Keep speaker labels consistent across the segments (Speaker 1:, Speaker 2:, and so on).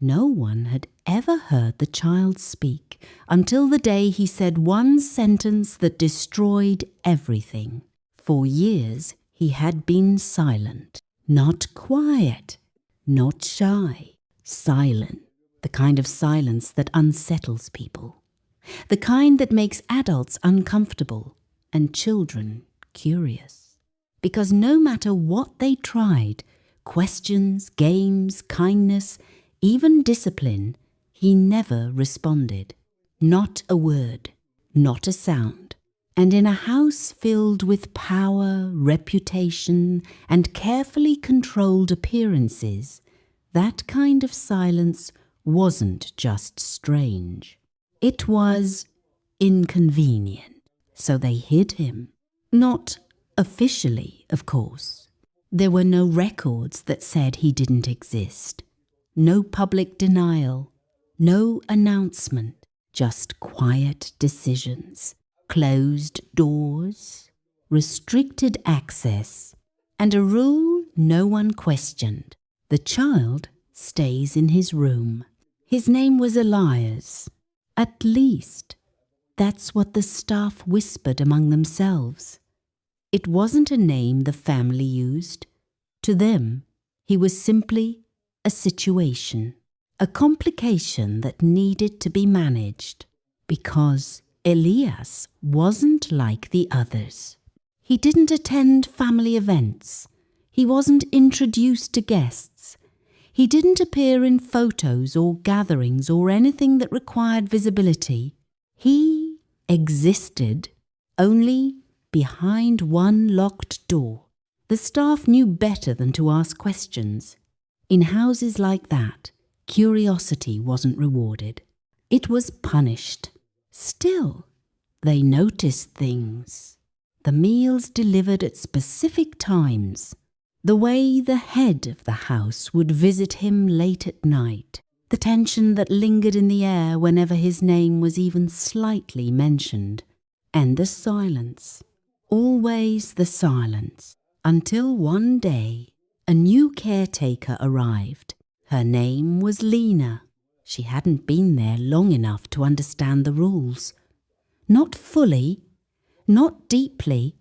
Speaker 1: No one had ever heard the child speak until the day he said one sentence that destroyed everything. For years he had been silent, not quiet, not shy, silent, the kind of silence that unsettles people, the kind that makes adults uncomfortable and children curious. Because no matter what they tried, questions, games, kindness, even discipline, he never responded. Not a word, not a sound. And in a house filled with power, reputation, and carefully controlled appearances, that kind of silence wasn't just strange. It was inconvenient. So they hid him. Not officially, of course. There were no records that said he didn't exist. No public denial, no announcement, just quiet decisions, closed doors, restricted access, and a rule no one questioned. The child stays in his room. His name was Elias. At least, that's what the staff whispered among themselves. It wasn't a name the family used. To them, he was simply a situation, a complication that needed to be managed, because Elias wasn't like the others. He didn't attend family events. He wasn't introduced to guests. He didn't appear in photos or gatherings or anything that required visibility. He existed only behind one locked door. The staff knew better than to ask questions. In houses like that, curiosity wasn't rewarded. It was punished. Still, they noticed things. The meals delivered at specific times. The way the head of the house would visit him late at night. The tension that lingered in the air whenever his name was even slightly mentioned. And the silence. Always the silence. Until one day, a new caretaker arrived. Her name was Lena. She hadn't been there long enough to understand the rules. Not fully, not deeply.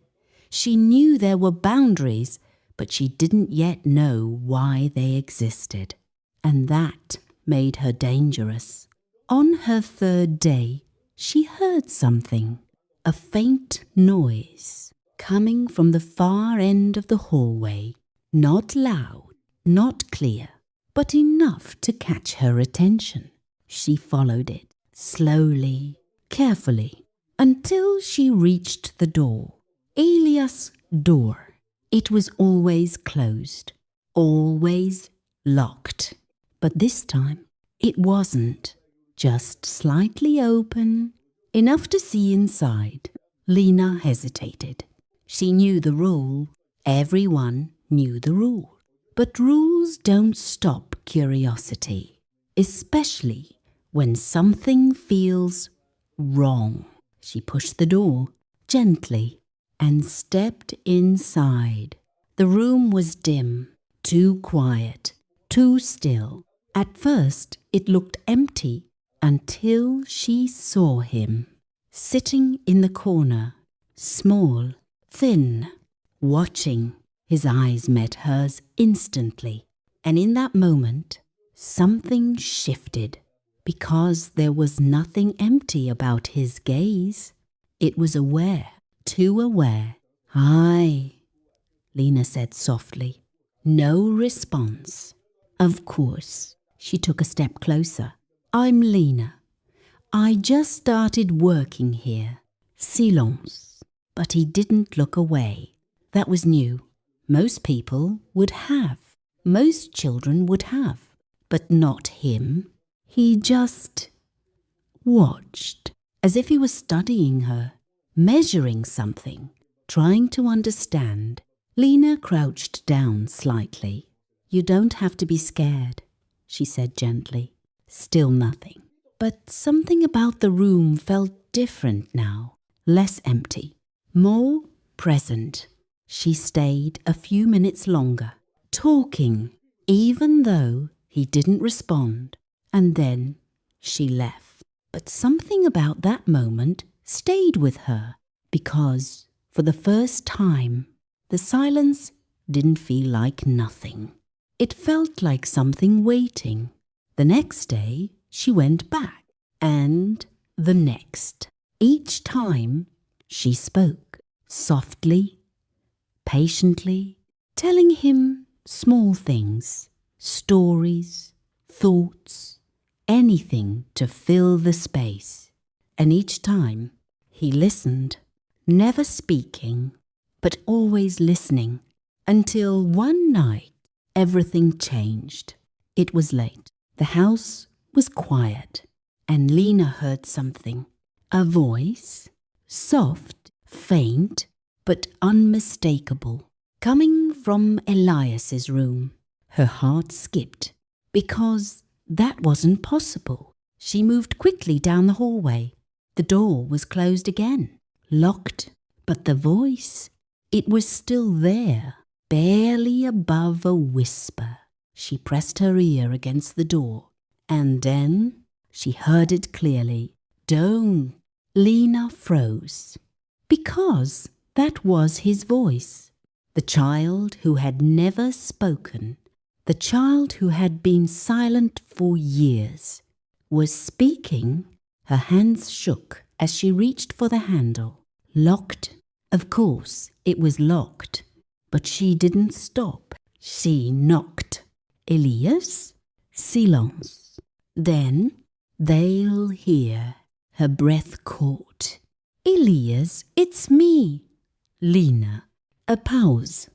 Speaker 1: She knew there were boundaries, but she didn't yet know why they existed. And that made her dangerous. On her third day, she heard something. A faint noise coming from the far end of the hallway. Not loud, not clear, but enough to catch her attention. She followed it, slowly, carefully, until she reached the door. Elias' door. It was always closed, always locked. But this time, it wasn't. Just slightly open, enough to see inside. Lena hesitated. She knew the rule. Everyone knew the rule. But rules don't stop curiosity, especially when something feels wrong. She pushed the door gently and stepped inside. The room was dim, too quiet, too still. At first, it looked empty until she saw him, sitting in the corner, small, thin, watching. His eyes met hers instantly, and in that moment, something shifted, because there was nothing empty about his gaze. It was aware, too aware. "Hi," Lena said softly. No response. Of course. She took a step closer. "I'm Lena. I just started working here." Silence. But he didn't look away. That was new. Most people would have. Most children would have. But not him. He just watched, as if he was studying her, measuring something, trying to understand. Lena crouched down slightly. "You don't have to be scared," she said gently. Still nothing. But something about the room felt different now, less empty, more present. She stayed a few minutes longer, talking, even though he didn't respond. and then she left. But something about that moment stayed with her, because for the first time, the silence didn't feel like nothing. It felt like something waiting. The next day, she went back, and the next. Each time, she spoke softly, patiently, telling him small things, stories, thoughts, anything to fill the space. And each time, he listened, never speaking, but always listening, until one night, everything changed. It was late. The house was quiet, and Lena heard something. A voice, soft, faint, but unmistakable, coming from Elias's room. Her heart skipped, because that wasn't possible. She moved quickly down the hallway. The door was closed again, locked, but the voice, it was still there, barely above a whisper. She pressed her ear against the door, and then she heard it clearly. Don't. Lena froze, because that was his voice. The child who had never spoken, the child who had been silent for years, was speaking. Her hands shook as she reached for the handle. Locked. Of course, it was locked. But she didn't stop. She knocked. Elias? Silence. Then, they'll hear. Her breath caught. Elias, it's me. Lena. A pause.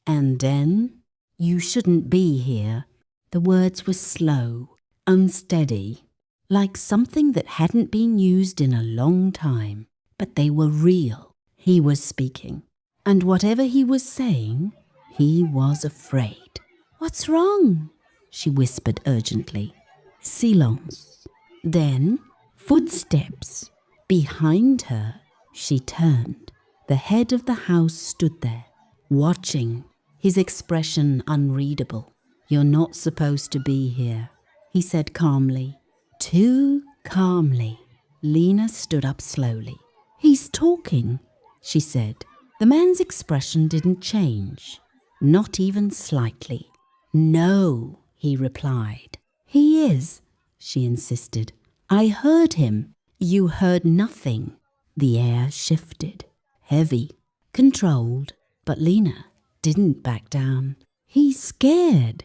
Speaker 1: And then, you shouldn't be here. The words were slow, unsteady, like something that hadn't been used in a long time. But they were real. He was speaking. And whatever he was saying, he was afraid. What's wrong? She whispered urgently. Silence. Then, footsteps. Behind her, she turned. The head of the house stood there, watching, his expression unreadable. You're not supposed to be here, he said calmly. Too calmly. Lena stood up slowly. He's talking, she said. The man's expression didn't change, not even slightly. No, he replied. He is, she insisted. I heard him. You heard nothing. The air shifted, heavy, controlled, but Lena didn't back down. He's scared,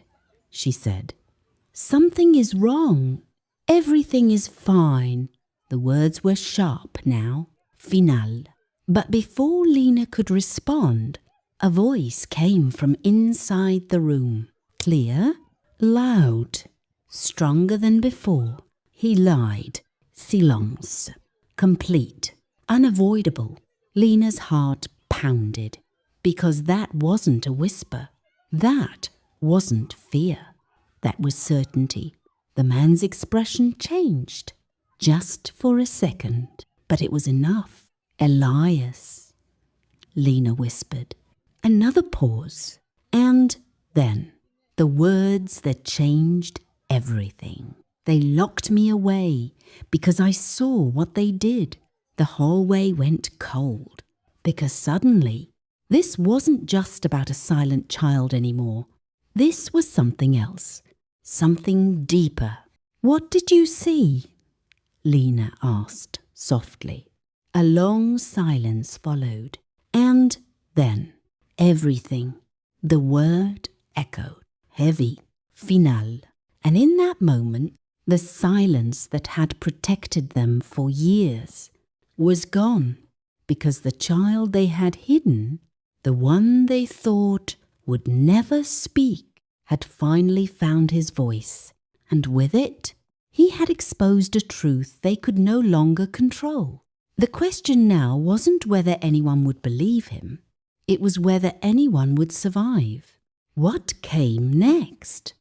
Speaker 1: she said. Something is wrong. Everything is fine. The words were sharp now, final. But before Lena could respond, a voice came from inside the room. Clear, loud, stronger than before. He lied. Silence. Complete. Unavoidable. Lena's heart pounded, because that wasn't a whisper. That wasn't fear. That was certainty. The man's expression changed, just for a second, but it was enough. Elias, Lena whispered. Another pause, and then the words that changed everything. They locked me away because I saw what they did. The hallway went cold because suddenly this wasn't just about a silent child anymore. This was something else, something deeper. What did you see? Lena asked softly. A long silence followed, and then everything. The word echoed, heavy, final. And in that moment, the silence that had protected them for years was gone, because the child they had hidden, the one they thought would never speak, had finally found his voice, and with it, he had exposed a truth they could no longer control. The question now wasn't whether anyone would believe him. It was whether anyone would survive. What came next?